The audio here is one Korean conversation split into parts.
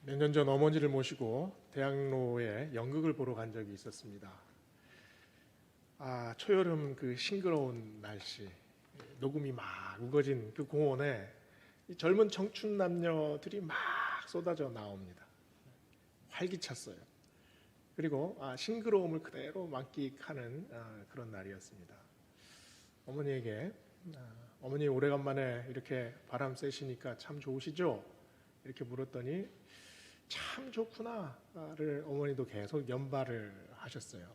몇 년 전 어머니를 모시고 대학로에 연극을 보러 간 적이 있었습니다. 초여름 그 싱그러운 날씨, 녹음이 막 우거진 그 공원에 이 젊은 청춘 남녀들이 막 쏟아져 나옵니다. 활기찼어요. 그리고 싱그러움을 그대로 만끽하는 그런 날이었습니다. 어머니에게 어머니 오래간만에 이렇게 바람 쐬시니까 참 좋으시죠? 이렇게 물었더니 참 좋구나를 어머니도 계속 연발을 하셨어요.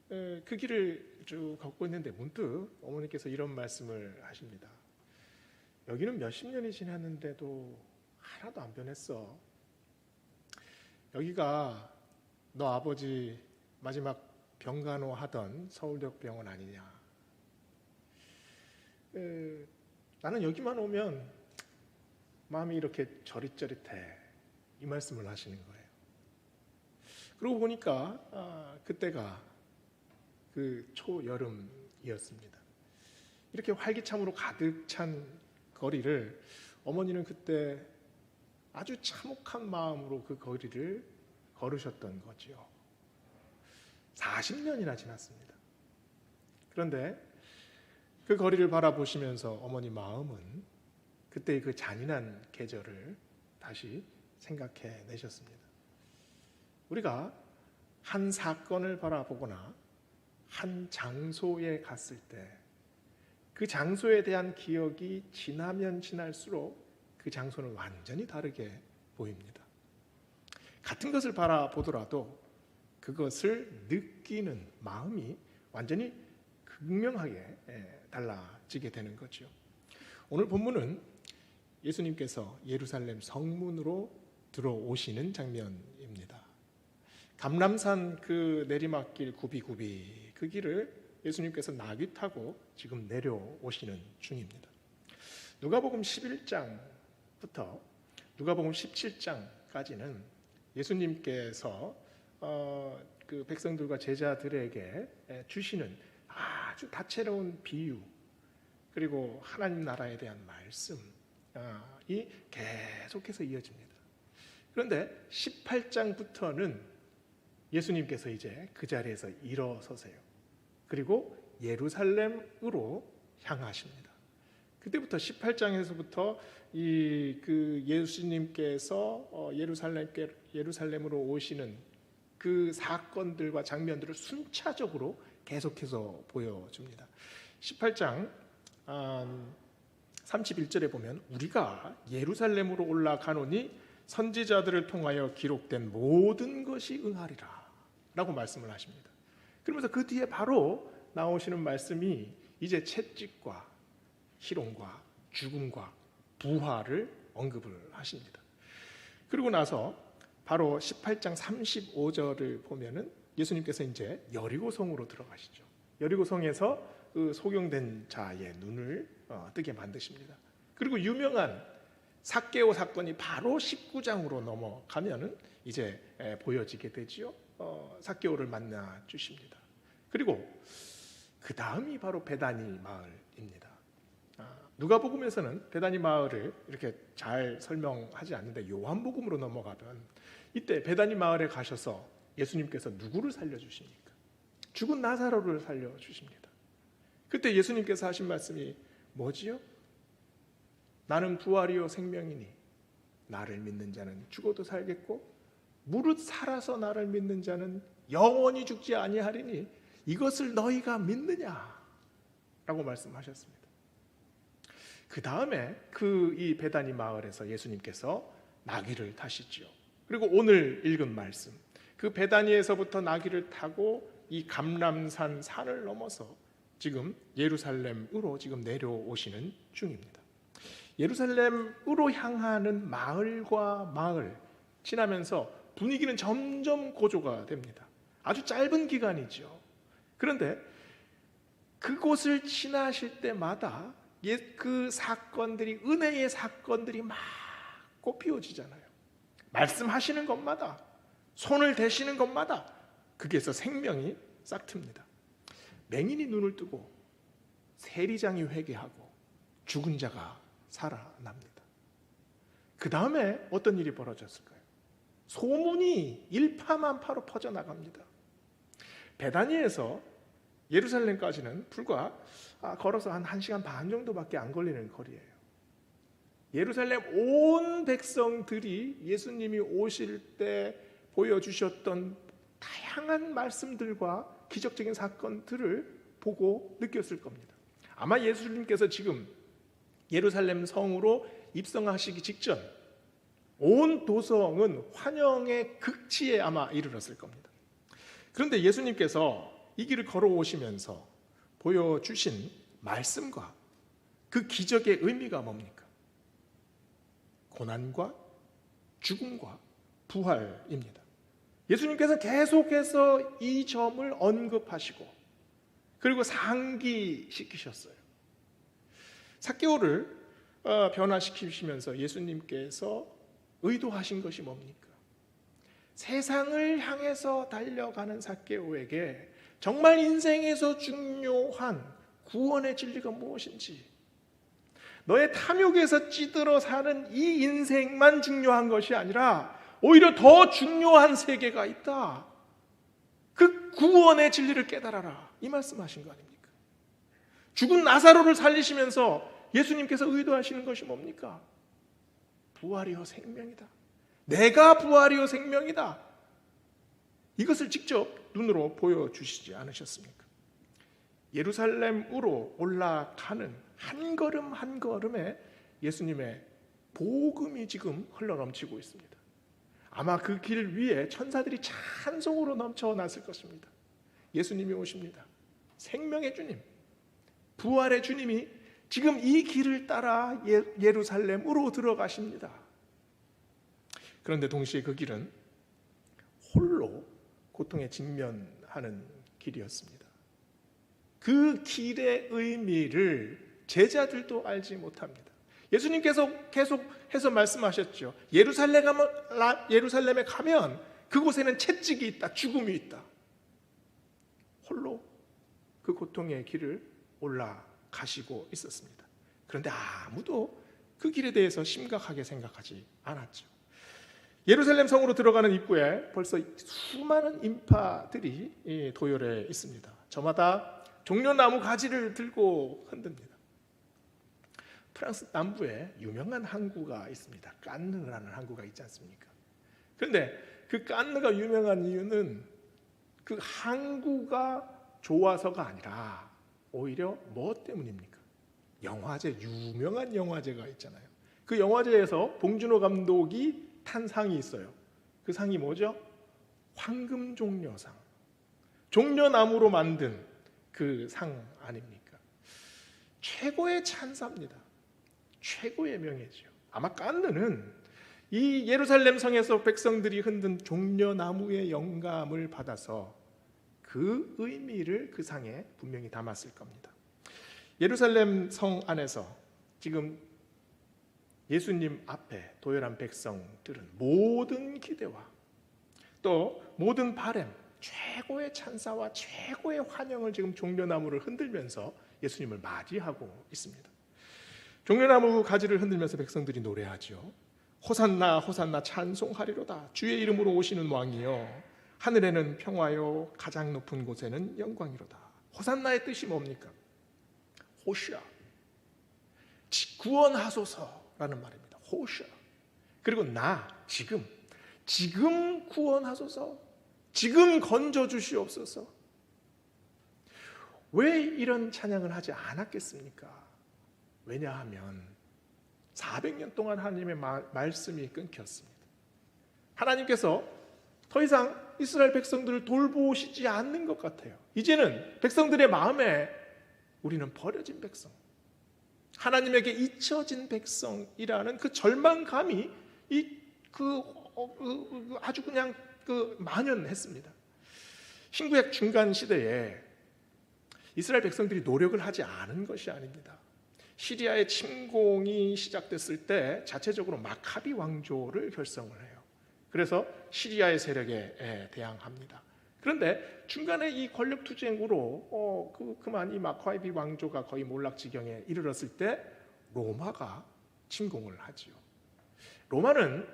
그 길을 쭉 걷고 있는데 문득 어머니께서 이런 말씀을 하십니다. 여기는 몇십 년이 지났는데도 하나도 안 변했어. 여기가 너 아버지 마지막 병간호 하던 서울대병원 아니냐. 나는 여기만 오면 마음이 이렇게 저릿저릿해. 이 말씀을 하시는 거예요. 그러고 보니까 그때가 그 초여름이었습니다. 이렇게 활기참으로 가득 찬 거리를 어머니는 그때 아주 참혹한 마음으로 그 거리를 걸으셨던 거지요. 40년이나 지났습니다. 그런데 그 거리를 바라보시면서 어머니 마음은 그때의 그 잔인한 계절을 다시 생각해 내셨습니다. 우리가 한 사건을 바라보거나 한 장소에 갔을 때 그 장소에 대한 기억이 지나면 지날수록 그 장소는 완전히 다르게 보입니다. 같은 것을 바라보더라도 그것을 느끼는 마음이 완전히 극명하게 달라지게 되는 거죠. 오늘 본문은 예수님께서 예루살렘 성문으로 들어오시는 장면입니다. 감람산 그 내리막길 굽이굽이 그 길을 예수님께서 나귀 타고 지금 내려오시는 중입니다. 누가복음 11장부터 누가복음 17장까지는 예수님께서 그 백성들과 제자들에게 주시는 아주 다채로운 비유 그리고 하나님 나라에 대한 말씀이 계속해서 이어집니다. 그런데 18장부터는 예수님께서 이제 그 자리에서 일어서세요. 그리고 예루살렘으로 향하십니다. 그때부터 18장에서부터 그 예수님께서 예루살렘으로 오시는 그 사건들과 장면들을 순차적으로 계속해서 보여줍니다. 18장 31절에 보면 우리가 예루살렘으로 올라가노니 선지자들을 통하여 기록된 모든 것이 응하리라 라고 말씀을 하십니다. 그러면서 그 뒤에 바로 나오시는 말씀이 이제 채찍과 희롱과 죽음과 부활을 언급을 하십니다. 그리고 나서 바로 18장 35절을 보면은 예수님께서 이제 여리고성으로 들어가시죠. 여리고성에서 그 소경된 자의 눈을 뜨게 만드십니다. 그리고 유명한 삭개오 사건이 바로 19장으로 넘어가면은 이제 보여지게 되지요. 삭개오를 만나 주십니다. 그리고 그 다음이 바로 베다니 마을입니다. 누가복음에서는 베다니 마을을 이렇게 잘 설명하지 않는데 요한복음으로 넘어가면 이때 베다니 마을에 가셔서 예수님께서 누구를 살려주십니까? 죽은 나사로를 살려주십니다. 그때 예수님께서 하신 말씀이 뭐지요? 나는 부활이요 생명이니 나를 믿는 자는 죽어도 살겠고 무릇 살아서 나를 믿는 자는 영원히 죽지 아니하리니 이것을 너희가 믿느냐? 라고 말씀하셨습니다. 그 다음에 이 베다니 마을에서 예수님께서 나귀를 타시죠. 그리고 오늘 읽은 말씀 그 베다니에서부터 나귀를 타고 이 감람산 산을 넘어서 지금 예루살렘으로 지금 내려오시는 중입니다. 예루살렘으로 향하는 마을과 마을 지나면서 분위기는 점점 고조가 됩니다. 아주 짧은 기간이죠. 그런데 그곳을 지나실 때마다 그 사건들이 은혜의 사건들이 막 꽃피워지잖아요. 말씀하시는 것마다 손을 대시는 것마다 거기에서 생명이 싹 틉니다. 맹인이 눈을 뜨고 세리장이 회개하고 죽은 자가 살아납니다. 그 다음에 어떤 일이 벌어졌을까요? 소문이 일파만파로 퍼져나갑니다. 베다니에서 예루살렘까지는 불과 걸어서 한 1시간 반 정도밖에 안 걸리는 거리예요. 예루살렘 온 백성들이 예수님이 오실 때 보여주셨던 다양한 말씀들과 기적적인 사건들을 보고 느꼈을 겁니다. 아마 예수님께서 지금 예루살렘 성으로 입성하시기 직전 온 도성은 환영의 극치에 아마 이르렀을 겁니다. 그런데 예수님께서 이 길을 걸어오시면서 보여주신 말씀과 그 기적의 의미가 뭡니까? 고난과 죽음과 부활입니다. 예수님께서 계속해서 이 점을 언급하시고 그리고 상기시키셨어요. 삭개오를 변화시키시면서 예수님께서 의도하신 것이 뭡니까? 세상을 향해서 달려가는 삭개오에게 정말 인생에서 중요한 구원의 진리가 무엇인지, 너의 탐욕에서 찌들어 사는 이 인생만 중요한 것이 아니라 오히려 더 중요한 세계가 있다. 그 구원의 진리를 깨달아라. 이 말씀하신 거 아닙니까? 죽은 나사로를 살리시면서 예수님께서 의도하시는 것이 뭡니까? 부활이요 생명이다. 내가 부활이요 생명이다. 이것을 직접 눈으로 보여주시지 않으셨습니까? 예루살렘으로 올라가는 한 걸음 한 걸음에 예수님의 복음이 지금 흘러넘치고 있습니다. 아마 그 길 위에 천사들이 찬송으로 넘쳐났을 것입니다. 예수님이 오십니다. 생명의 주님, 부활의 주님이 지금 이 길을 따라 예루살렘으로 들어가십니다. 그런데 동시에 그 길은 홀로 고통에 직면하는 길이었습니다. 그 길의 의미를 제자들도 알지 못합니다. 예수님께서 계속해서 말씀하셨죠. 예루살렘에 가면 그곳에는 채찍이 있다, 죽음이 있다. 홀로 그 고통의 길을 올라가시고 있었습니다. 그런데 아무도 그 길에 대해서 심각하게 생각하지 않았죠. 예루살렘 성으로 들어가는 입구에 벌써 수많은 인파들이 도열해 있습니다. 저마다 종려나무 가지를 들고 흔듭니다. 프랑스 남부에 유명한 항구가 있습니다. 깐느라는 항구가 있지 않습니까? 그런데 그 깐느가 유명한 이유는 그 항구가 좋아서가 아니라 오히려 뭐 때문입니까? 유명한 영화제가 있잖아요. 그 영화제에서 봉준호 감독이 탄 상이 있어요. 그 상이 뭐죠? 황금종려상. 종려나무로 만든 그 상 아닙니까? 최고의 찬사입니다. 최고의 명예죠. 아마 깐느는 이 예루살렘 성에서 백성들이 흔든 종려나무의 영감을 받아서 그 의미를 그 상에 분명히 담았을 겁니다. 예루살렘 성 안에서 지금 예수님 앞에 도열한 백성들은 모든 기대와 또 모든 바램, 최고의 찬사와 최고의 환영을 지금 종려나무를 흔들면서 예수님을 맞이하고 있습니다. 종려나무 가지를 흔들면서 백성들이 노래하죠. 호산나 호산나 찬송하리로다. 주의 이름으로 오시는 왕이요 하늘에는 평화요 가장 높은 곳에는 영광이로다. 호산나의 뜻이 뭡니까? 호시아, 구원하소서라는 말입니다. 호시아. 그리고 지금 구원하소서, 지금 건져주시옵소서. 왜 이런 찬양을 하지 않았겠습니까? 왜냐하면 400년 동안 하나님의 말씀이 끊겼습니다. 하나님께서 더 이상 이스라엘 백성들을 돌보시지 않는 것 같아요. 이제는 백성들의 마음에 우리는 버려진 백성, 하나님에게 잊혀진 백성이라는 그 절망감이 아주 그냥 만연했습니다. 신구약 중간 시대에 이스라엘 백성들이 노력을 하지 않은 것이 아닙니다. 시리아의 침공이 시작됐을 때 자체적으로 마카비 왕조를 결성을 해요. 그래서 시리아의 세력에 대항합니다. 그런데 중간에 이 권력 투쟁으로 그만 이 마카비 왕조가 거의 몰락지경에 이르렀을 때 로마가 침공을 하지요. 로마는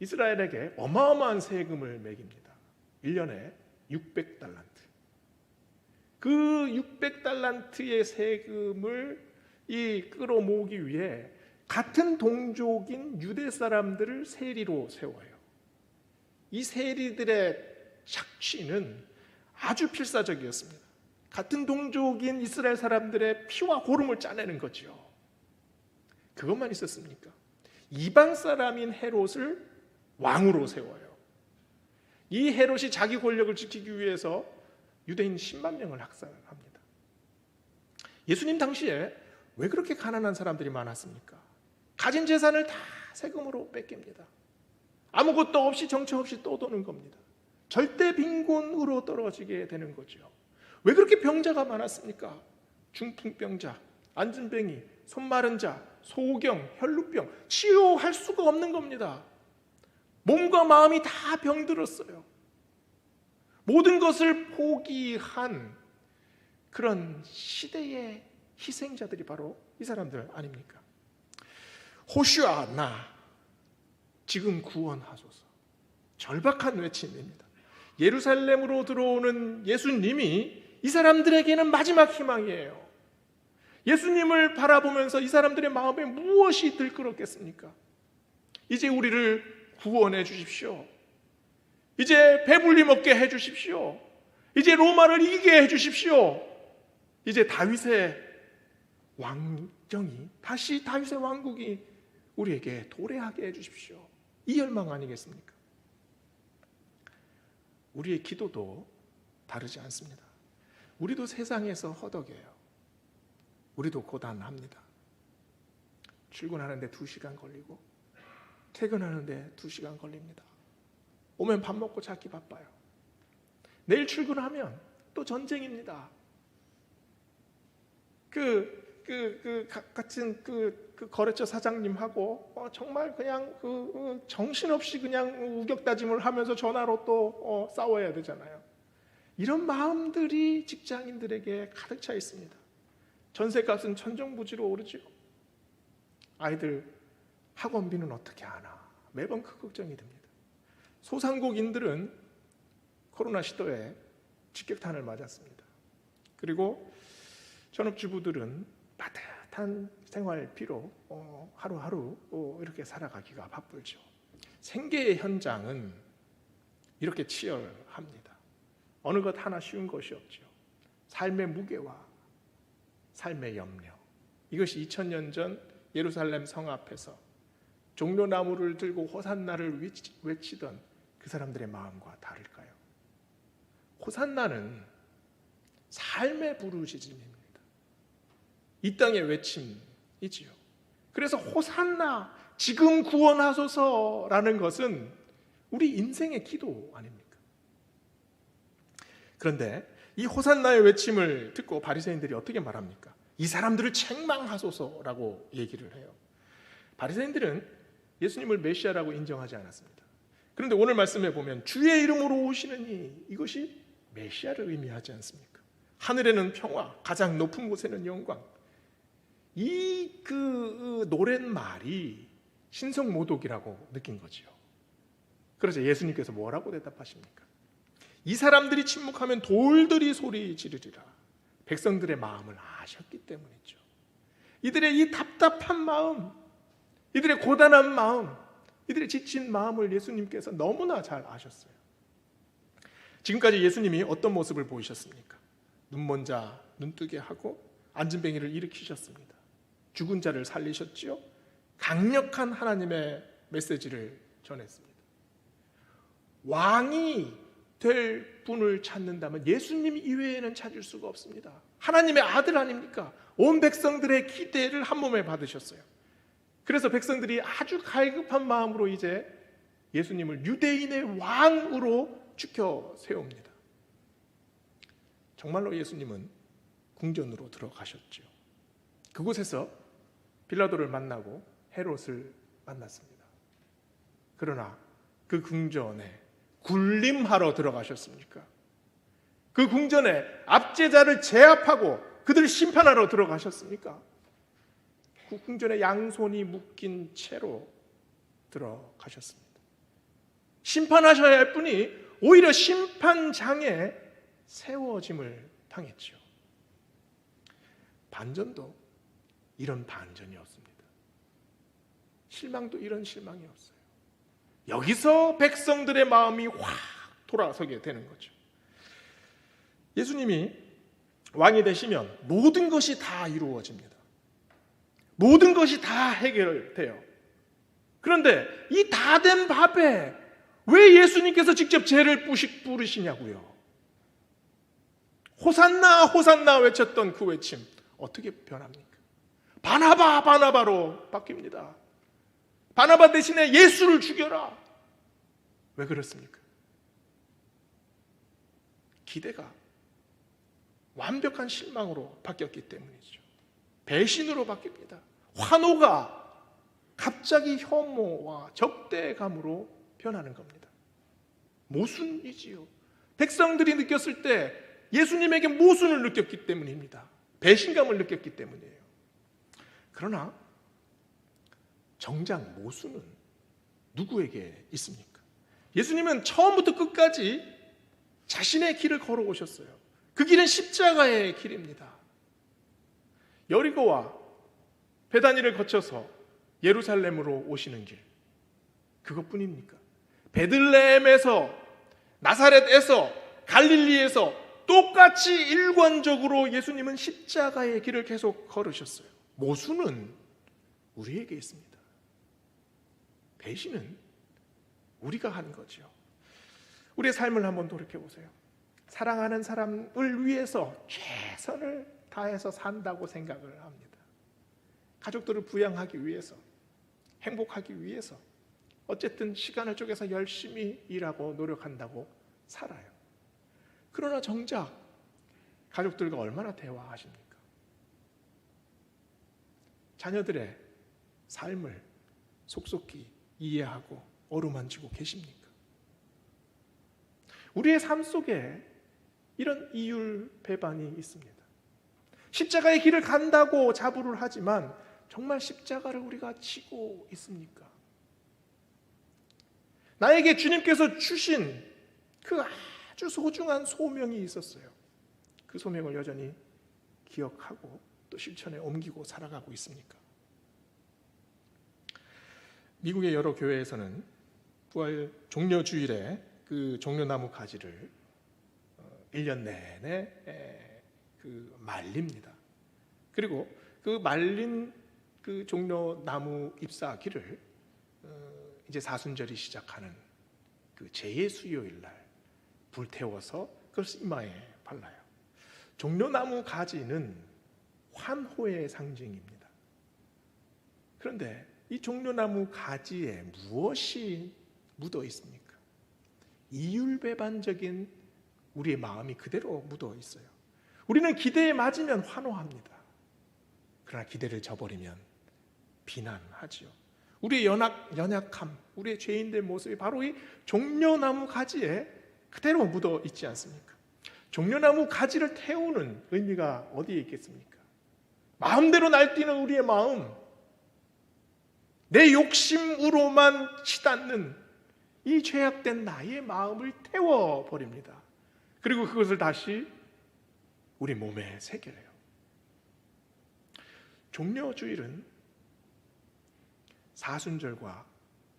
이스라엘에게 어마어마한 세금을 매깁니다. 1년에 600달란트. 그 600달란트의 세금을 끌어모으기 위해 같은 동족인 유대 사람들을 세리로 세워요. 이 세리들의 착취는 아주 필사적이었습니다. 같은 동족인 이스라엘 사람들의 피와 고름을 짜내는 거죠. 그것만 있었습니까? 이방 사람인 헤롯을 왕으로 세워요. 이 헤롯이 자기 권력을 지키기 위해서 유대인 10만 명을 학살합니다. 예수님 당시에 왜 그렇게 가난한 사람들이 많았습니까? 가진 재산을 다 세금으로 뺏깁니다. 아무것도 없이 정처 없이 떠도는 겁니다. 절대 빈곤으로 떨어지게 되는 거죠. 왜 그렇게 병자가 많았습니까? 중풍병자, 안진뱅이, 손마른 자, 소경, 혈루병, 치유할 수가 없는 겁니다. 몸과 마음이 다 병들었어요. 모든 것을 포기한 그런 시대의 희생자들이 바로 이 사람들 아닙니까? 호슈아 나 지금 구원하소서. 절박한 외침입니다. 예루살렘으로 들어오는 예수님이 이 사람들에게는 마지막 희망이에요. 예수님을 바라보면서 이 사람들의 마음에 무엇이 들끓었겠습니까? 이제 우리를 구원해 주십시오. 이제 배불리 먹게 해 주십시오. 이제 로마를 이기게 해 주십시오. 이제 다윗의 왕정이, 다시 다윗의 왕국이 우리에게 도래하게 해 주십시오. 이 열망 아니겠습니까? 우리의 기도도 다르지 않습니다. 우리도 세상에서 허덕여요. 우리도 고단합니다. 출근하는데 2시간 걸리고 퇴근하는데 2시간 걸립니다. 오면 밥 먹고 자기 바빠요. 내일 출근하면 또 전쟁입니다. 같은 거래처 사장님하고 정말 그냥 정신없이 그냥 우격다짐을 하면서 전화로 또 싸워야 되잖아요. 이런 마음들이 직장인들에게 가득 차 있습니다. 전세값은 천정부지로 오르죠. 아이들 학원비는 어떻게 하나 매번 그 걱정이 됩니다. 소상공인들은 코로나 시도에 직격탄을 맞았습니다. 그리고 전업주부들은 빠듯한 생활비로 하루하루 이렇게 살아가기가 바쁘죠. 생계의 현장은 이렇게 치열합니다. 어느 것 하나 쉬운 것이 없죠. 삶의 무게와 삶의 염려, 이것이 2000년 전 예루살렘 성 앞에서 종려나무를 들고 호산나를 외치던 그 사람들의 마음과 다를까요? 호산나는 삶의 부르짖음입니다. 이 땅의 외침이지요. 그래서 호산나 지금 구원하소서라는 것은 우리 인생의 기도 아닙니까? 그런데 이 호산나의 외침을 듣고 바리새인들이 어떻게 말합니까? 이 사람들을 책망하소서라고 얘기를 해요. 바리새인들은 예수님을 메시아라고 인정하지 않았습니다. 그런데 오늘 말씀에 보면 주의 이름으로 오시는 이것이 메시아를 의미하지 않습니까? 하늘에는 평화, 가장 높은 곳에는 영광. 이 노랫말이 신성모독이라고 느낀 거지요. 그래서 예수님께서 뭐라고 대답하십니까? 이 사람들이 침묵하면 돌들이 소리 지르리라. 백성들의 마음을 아셨기 때문이죠. 이들의 이 답답한 마음, 이들의 고단한 마음, 이들의 지친 마음을 예수님께서 너무나 잘 아셨어요. 지금까지 예수님이 어떤 모습을 보이셨습니까? 눈먼 자 눈뜨게 하고 안진뱅이를 일으키셨습니다. 죽은 자를 살리셨지요. 강력한 하나님의 메시지를 전했습니다. 왕이 될 분을 찾는다면 예수님 이외에는 찾을 수가 없습니다. 하나님의 아들 아닙니까? 온 백성들의 기대를 한 몸에 받으셨어요. 그래서 백성들이 아주 갈급한 마음으로 이제 예수님을 유대인의 왕으로 추켜 세웁니다. 정말로 예수님은 궁전으로 들어가셨죠. 그곳에서 빌라도를 만나고 헤롯을 만났습니다. 그러나 그 궁전에 군림하러 들어가셨습니까? 그 궁전에 압제자를 제압하고 그들을 심판하러 들어가셨습니까? 그 궁전에 양손이 묶인 채로 들어가셨습니다. 심판하셔야 할 분이 오히려 심판장에 세워짐을 당했죠. 반전도 이런 반전이었습니다. 실망도 이런 실망이었어요. 여기서 백성들의 마음이 확 돌아서게 되는 거죠. 예수님이 왕이 되시면 모든 것이 다 이루어집니다. 모든 것이 다 해결돼요. 그런데 이 다 된 밥에 왜 예수님께서 직접 죄를 부르시냐고요. 호산나 호산나 외쳤던 그 외침 어떻게 변합니까? 바나바 바나바로 바뀝니다. 바나바 대신에 예수를 죽여라. 왜 그렇습니까? 기대가 완벽한 실망으로 바뀌었기 때문이죠. 배신으로 바뀝니다. 환호가 갑자기 혐오와 적대감으로 변하는 겁니다. 모순이지요. 백성들이 느꼈을 때 예수님에게 모순을 느꼈기 때문입니다. 배신감을 느꼈기 때문이에요. 그러나 정작 모순은 누구에게 있습니까? 예수님은 처음부터 끝까지 자신의 길을 걸어오셨어요. 그 길은 십자가의 길입니다. 여리고와 베다니를 거쳐서 예루살렘으로 오시는 길, 그것뿐입니까? 베들레헴에서, 나사렛에서, 갈릴리에서 똑같이 일관적으로 예수님은 십자가의 길을 계속 걸으셨어요. 모순은 우리에게 있습니다. 배신은 우리가 한 거죠. 우리의 삶을 한번 돌이켜보세요. 사랑하는 사람을 위해서 최선을 다해서 산다고 생각을 합니다. 가족들을 부양하기 위해서, 행복하기 위해서 어쨌든 시간을 쪼개서 열심히 일하고 노력한다고 살아요. 그러나 정작 가족들과 얼마나 대화하십니까? 자녀들의 삶을 속속히 이해하고 어루만지고 계십니까? 우리의 삶 속에 이런 이율배반이 있습니다. 십자가의 길을 간다고 자부를 하지만 정말 십자가를 우리가 지고 있습니까? 나에게 주님께서 주신 그 아주 소중한 소명이 있었어요. 그 소명을 여전히 기억하고 또 실천에 옮기고 살아가고 있습니까? 미국의 여러 교회에서는 부활 종려주일에 그 종려나무 가지를 1년 내내 말립니다. 그리고 그 말린 그 종려나무 잎사귀를 이제 사순절이 시작하는 그 제예수요일 날 불태워서 그것을 이마에 발라요. 종려나무 가지는 환호의 상징입니다. 그런데 이 종려나무 가지에 무엇이 묻어 있습니까? 이율배반적인 우리의 마음이 그대로 묻어 있어요. 우리는 기대에 맞으면 환호합니다. 그러나 기대를 저버리면 비난하지요. 우리의 연약함, 우리의 죄인된 모습이 바로 이 종려나무 가지에 그대로 묻어 있지 않습니까? 종려나무 가지를 태우는 의미가 어디에 있겠습니까? 마음대로 날뛰는 우리의 마음, 내 욕심으로만 치닫는 이 죄악된 나의 마음을 태워버립니다. 그리고 그것을 다시 우리 몸에 새겨요. 종려주일은 사순절과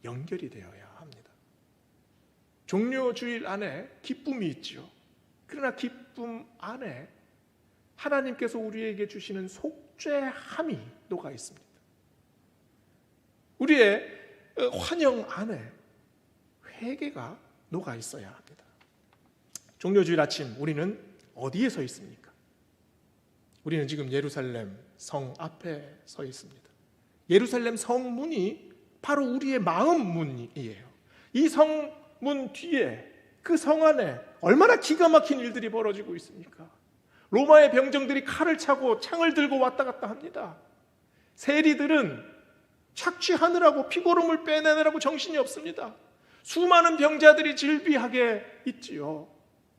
연결이 되어야 합니다. 종려주일 안에 기쁨이 있죠. 그러나 기쁨 안에 하나님께서 우리에게 주시는 속죄함이 녹아 있습니다. 우리의 환영 안에 회개가 녹아 있어야 합니다. 종려주일 아침 우리는 어디에 서 있습니까? 우리는 지금 예루살렘 성 앞에 서 있습니다. 예루살렘 성문이 바로 우리의 마음 문이에요. 이 성문 뒤에 그 성 안에 얼마나 기가 막힌 일들이 벌어지고 있습니까? 로마의 병정들이 칼을 차고 창을 들고 왔다 갔다 합니다. 세리들은 착취하느라고 피고름을 빼내느라고 정신이 없습니다. 수많은 병자들이 질비하게 있지요.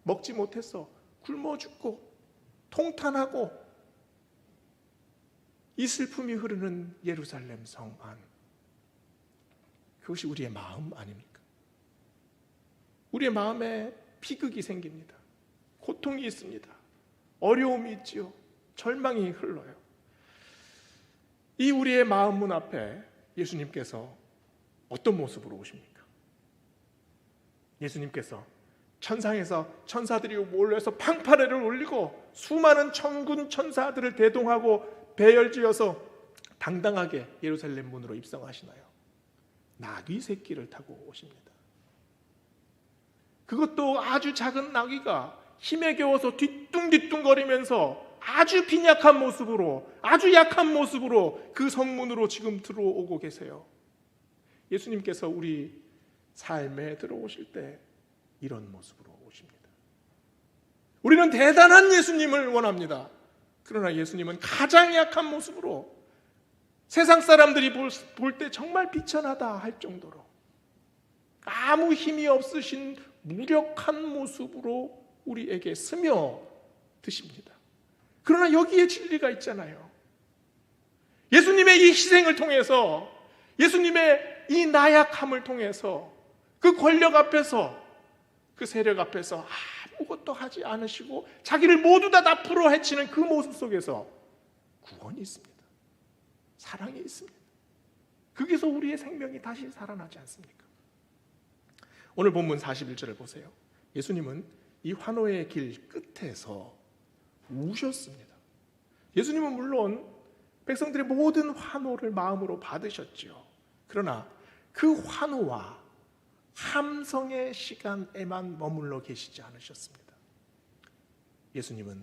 먹지 못해서 굶어 죽고 통탄하고 이 슬픔이 흐르는 예루살렘 성 안. 그것이 우리의 마음 아닙니까? 우리의 마음에 비극이 생깁니다. 고통이 있습니다. 어려움이 있지요. 절망이 흘러요. 이 우리의 마음 문 앞에 예수님께서 어떤 모습으로 오십니까? 예수님께서 천상에서 천사들이 몰려서 팡파레를 울리고 수많은 천군 천사들을 대동하고 배열지어서 당당하게 예루살렘 문으로 입성하시나요? 나귀 새끼를 타고 오십니다. 그것도 아주 작은 나귀가 힘에 겨워서 뒤뚱뒤뚱거리면서 아주 빈약한 모습으로, 아주 약한 모습으로 그 성문으로 지금 들어오고 계세요. 예수님께서 우리 삶에 들어오실 때 이런 모습으로 오십니다. 우리는 대단한 예수님을 원합니다. 그러나 예수님은 가장 약한 모습으로, 세상 사람들이 볼 때 정말 비천하다 할 정도로 아무 힘이 없으신 무력한 모습으로 우리에게 스며드십니다. 그러나 여기에 진리가 있잖아요. 예수님의 이 희생을 통해서, 예수님의 이 나약함을 통해서, 그 권력 앞에서, 그 세력 앞에서 아무것도 하지 않으시고 자기를 모두 다 납부로 해치는 그 모습 속에서 구원이 있습니다. 사랑이 있습니다. 거기서 우리의 생명이 다시 살아나지 않습니까? 오늘 본문 41절을 보세요. 예수님은 이 환호의 길 끝에서 우셨습니다. 예수님은 물론 백성들의 모든 환호를 마음으로 받으셨죠. 그러나 그 환호와 함성의 시간에만 머물러 계시지 않으셨습니다. 예수님은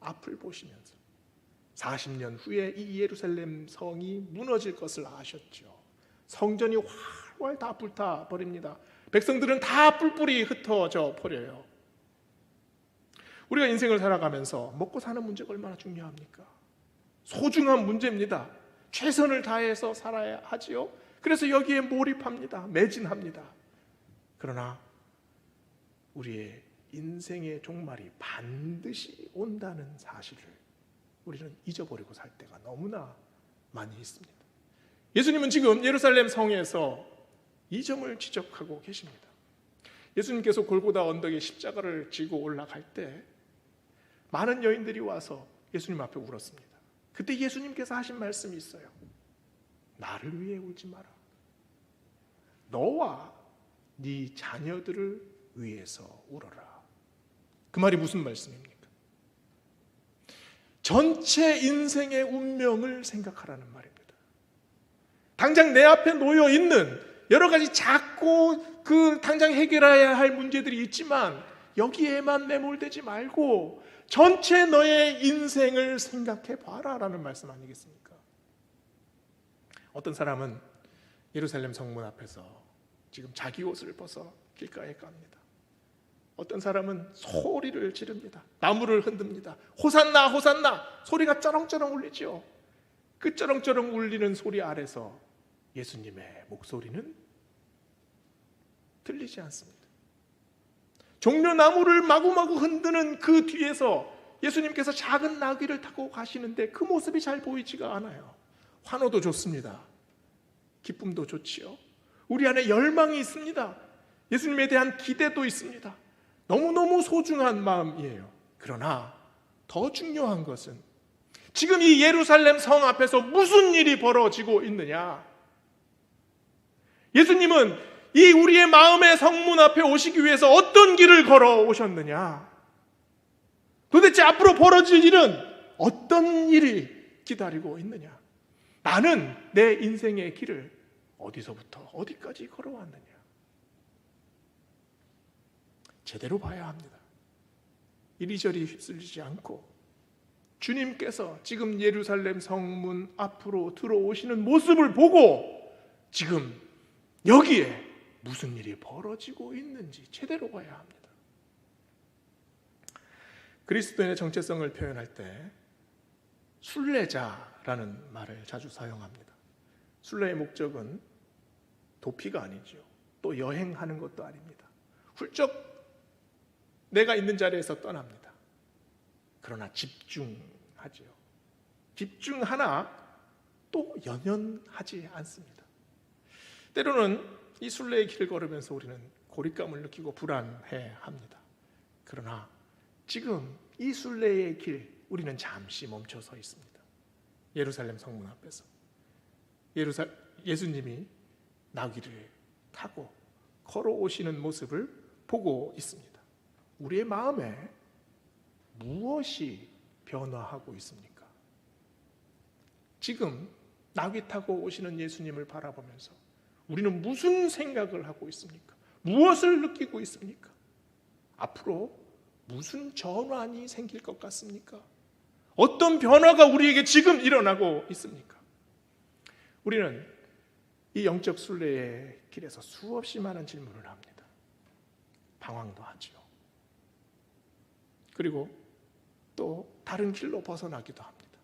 앞을 보시면서 40년 후에 이 예루살렘 성이 무너질 것을 아셨죠. 성전이 활활 다 불타 버립니다. 백성들은 다 뿔뿔이 흩어져 버려요. 우리가 인생을 살아가면서 먹고 사는 문제가 얼마나 중요합니까? 소중한 문제입니다. 최선을 다해서 살아야 하지요. 그래서 여기에 몰입합니다. 매진합니다. 그러나 우리의 인생의 종말이 반드시 온다는 사실을 우리는 잊어버리고 살 때가 너무나 많이 있습니다. 예수님은 지금 예루살렘 성에서 이 점을 지적하고 계십니다. 예수님께서 골고다 언덕에 십자가를 지고 올라갈 때 많은 여인들이 와서 예수님 앞에 울었습니다. 그때 예수님께서 하신 말씀이 있어요. 나를 위해 울지 마라. 너와 네 자녀들을 위해서 울어라. 그 말이 무슨 말씀입니까? 전체 인생의 운명을 생각하라는 말입니다. 당장 내 앞에 놓여 있는 여러 가지 작고 당장 해결해야 할 문제들이 있지만 여기에만 매몰되지 말고 전체 너의 인생을 생각해 봐라라는 말씀 아니겠습니까? 어떤 사람은 예루살렘 성문 앞에서 지금 자기 옷을 벗어 길가에 갑니다. 어떤 사람은 소리를 지릅니다. 나무를 흔듭니다. 호산나 호산나 소리가 쩌렁쩌렁 울리죠. 그 쩌렁쩌렁 울리는 소리 아래서 예수님의 목소리는 들리지 않습니다. 종려나무를 마구마구 흔드는 그 뒤에서 예수님께서 작은 나귀를 타고 가시는데 그 모습이 잘 보이지가 않아요. 환호도 좋습니다. 기쁨도 좋지요. 우리 안에 열망이 있습니다. 예수님에 대한 기대도 있습니다. 너무너무 소중한 마음이에요. 그러나 더 중요한 것은 지금 이 예루살렘 성 앞에서 무슨 일이 벌어지고 있느냐? 예수님은 이 우리의 마음의 성문 앞에 오시기 위해서 어떤 길을 걸어 오셨느냐? 도대체 앞으로 벌어질 일은 어떤 일이 기다리고 있느냐? 나는 내 인생의 길을 어디서부터 어디까지 걸어왔느냐? 제대로 봐야 합니다. 이리저리 휩쓸리지 않고 주님께서 지금 예루살렘 성문 앞으로 들어오시는 모습을 보고 지금 여기에 무슨 일이 벌어지고 있는지 제대로 봐야 합니다. 그리스도인의 정체성을 표현할 때 순례자라는 말을 자주 사용합니다. 순례의 목적은 도피가 아니죠. 또 여행하는 것도 아닙니다. 훌쩍 내가 있는 자리에서 떠납니다. 그러나 집중하죠. 집중하나 또 연연하지 않습니다. 때로는 이 순례의 길을 걸으면서 우리는 고립감을 느끼고 불안해합니다. 그러나 지금 이 순례의 길, 우리는 잠시 멈춰 서 있습니다. 예루살렘 성문 앞에서 예수님이 나귀를 타고 걸어오시는 모습을 보고 있습니다. 우리의 마음에 무엇이 변화하고 있습니까? 지금 나귀 타고 오시는 예수님을 바라보면서 우리는 무슨 생각을 하고 있습니까? 무엇을 느끼고 있습니까? 앞으로 무슨 전환이 생길 것 같습니까? 어떤 변화가 우리에게 지금 일어나고 있습니까? 우리는 이 영적 순례의 길에서 수없이 많은 질문을 합니다. 방황도 하죠. 그리고 또 다른 길로 벗어나기도 합니다.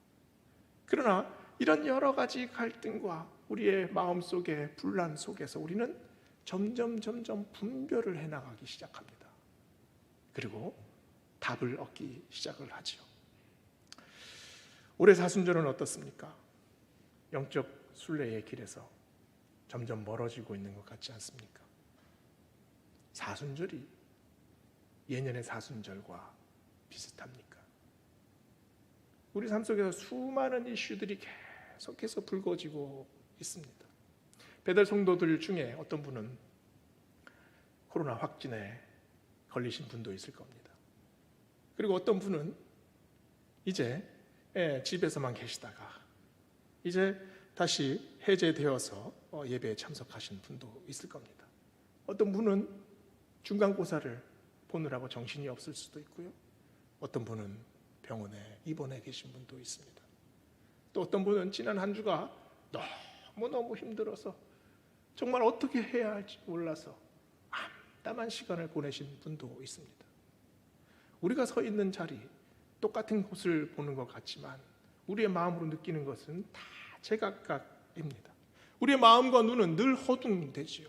그러나 이런 여러 가지 갈등과 우리의 마음속의 분란 속에서 우리는 점점 분별을 해나가기 시작합니다. 그리고 답을 얻기 시작을 하죠. 올해 사순절은 어떻습니까? 영적 순례의 길에서 점점 멀어지고 있는 것 같지 않습니까? 사순절이 예년의 사순절과 비슷합니까? 우리 삶 속에서 수많은 이슈들이 계속해서 불거지고 있습니다. 배달 성도들 중에 어떤 분은 코로나 확진에 걸리신 분도 있을 겁니다. 그리고 어떤 분은 이제 집에서만 계시다가 이제 다시 해제되어서 예배에 참석하신 분도 있을 겁니다. 어떤 분은 중간고사를 보느라고 정신이 없을 수도 있고요. 어떤 분은 병원에 입원해 계신 분도 있습니다. 또 어떤 분은 지난 한 주가 너무너무 힘들어서 정말 어떻게 해야 할지 몰라서 암담한 시간을 보내신 분도 있습니다. 우리가 서 있는 자리, 똑같은 곳을 보는 것 같지만 우리의 마음으로 느끼는 것은 다 제각각입니다. 우리의 마음과 눈은 늘 허둥대지요.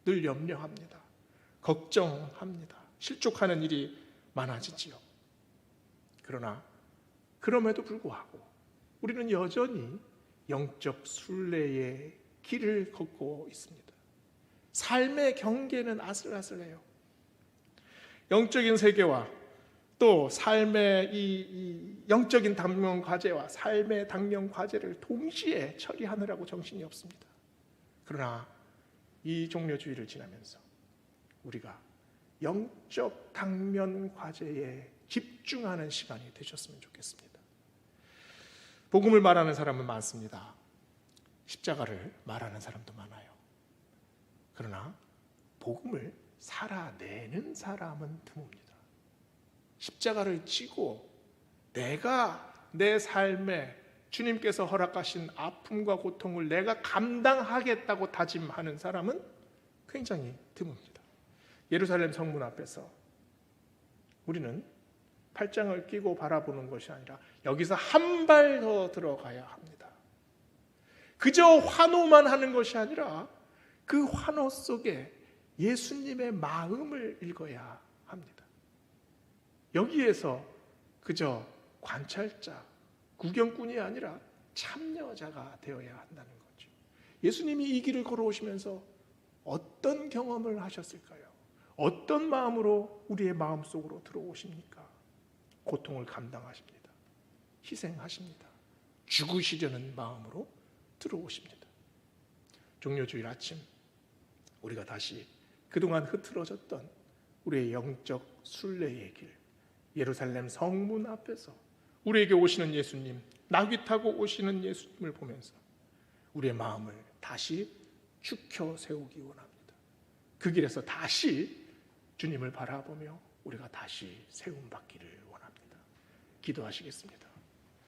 늘 염려합니다. 걱정합니다. 실족하는 일이 많아지지요. 그러나 그럼에도 불구하고 우리는 여전히 영적 순례의 길을 걷고 있습니다. 삶의 경계는 아슬아슬해요. 영적인 세계와 또 삶의 이 영적인 당면 과제와 삶의 당면 과제를 동시에 처리하느라고 정신이 없습니다. 그러나 이 종려주의를 지나면서 우리가 영적 당면 과제에 집중하는 시간이 되셨으면 좋겠습니다. 복음을 말하는 사람은 많습니다. 십자가를 말하는 사람도 많아요. 그러나 복음을 살아내는 사람은 드뭅니다. 십자가를 지고 내가 내 삶에 주님께서 허락하신 아픔과 고통을 내가 감당하겠다고 다짐하는 사람은 굉장히 드뭅니다. 예루살렘 성문 앞에서 우리는 팔짱을 끼고 바라보는 것이 아니라 여기서 한 발 더 들어가야 합니다. 그저 환호만 하는 것이 아니라 그 환호 속에 예수님의 마음을 읽어야 합니다. 여기에서 그저 관찰자, 구경꾼이 아니라 참여자가 되어야 한다는 거죠. 예수님이 이 길을 걸어오시면서 어떤 경험을 하셨을까요? 어떤 마음으로 우리의 마음속으로 들어오십니까? 고통을 감당하십니다. 희생하십니다. 죽으시려는 마음으로 들어오십니다. 종려주일 아침 우리가 다시 그동안 흐트러졌던 우리의 영적 순례의 길, 예루살렘 성문 앞에서 우리에게 오시는 예수님, 나귀 타고 오시는 예수님을 보면서 우리의 마음을 다시 축혀 세우기 원합니다. 그 길에서 다시 주님을 바라보며 우리가 다시 세움받기를 원합니다. 기도하시겠습니다.